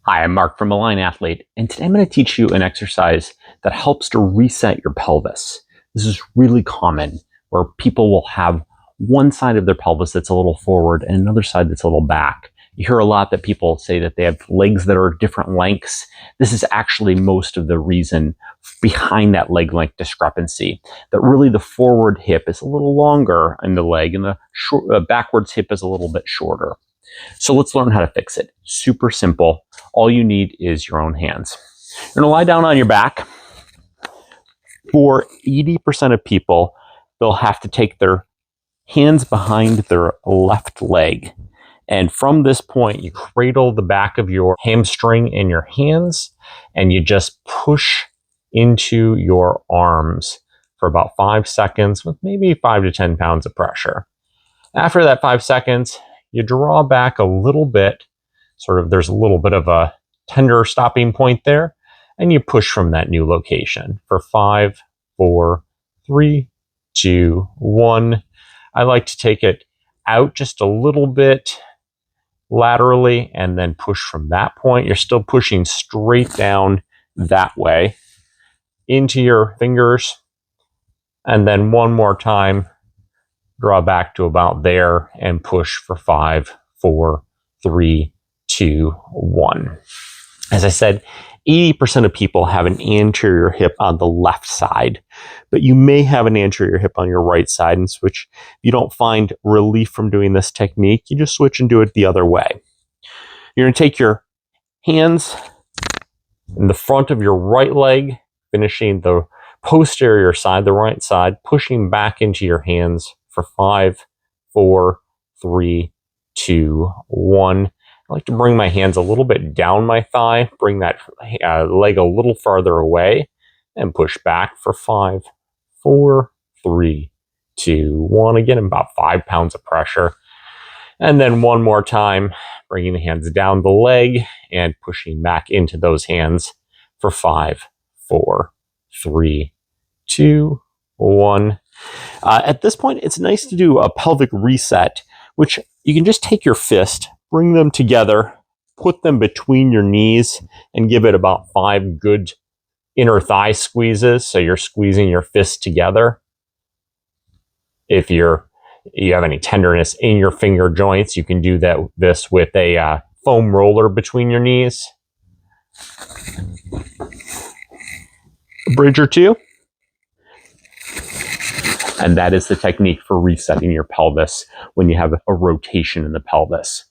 Hi, I'm Mark from Align Athlete, and today I'm going to teach you an exercise that helps to reset your pelvis. This is really common where people will have one side of their pelvis that's a little forward and another side that's a little back. You hear a lot that people say that they have legs that are different lengths. This is actually most of the reason behind that leg length discrepancy, that really the forward hip is a little longer in the leg and the backwards hip is a little bit shorter. So let's learn how to fix it. Super simple. All you need is your own hands. You're gonna lie down on your back. For 80% of people, they'll have to take their hands behind their left leg. And from this point, you cradle the back of your hamstring in your hands and you just push into your arms for about 5 seconds with maybe 5 to 10 pounds of pressure. After that 5 seconds, you draw back a little bit, there's a little bit of a tender stopping point there, and you push from that new location for 5, 4, 3, 2, 1. I like to take it out just a little bit laterally and then push from that point. You're still pushing straight down that way into your fingers, and then one more time, draw back to about there and push for 5, 4, 3, 2, 1. As I said, 80% of people have an anterior hip on the left side, but you may have an anterior hip on your right side, and switch. If you don't find relief from doing this technique, you just switch and do it the other way. You're going to take your hands in the front of your right leg, finishing the posterior side, the right side, pushing back into your hands for 5, 4, 3, 2, 1. I like to bring my hands a little bit down my thigh, bring that leg a little farther away, and push back for 5, 4, 3, 2, 1. Again, about 5 pounds of pressure. And then one more time, bringing the hands down the leg and pushing back into those hands for 5, 4, 3, 2, 1. At this point, it's nice to do a pelvic reset, which you can just take your fist, bring them together, put them between your knees, and give it about 5 good inner thigh squeezes. So you're squeezing your fists together. If you have any tenderness in your finger joints, you can do this with a foam roller between your knees. A bridge or two. And that is the technique for resetting your pelvis when you have a rotation in the pelvis.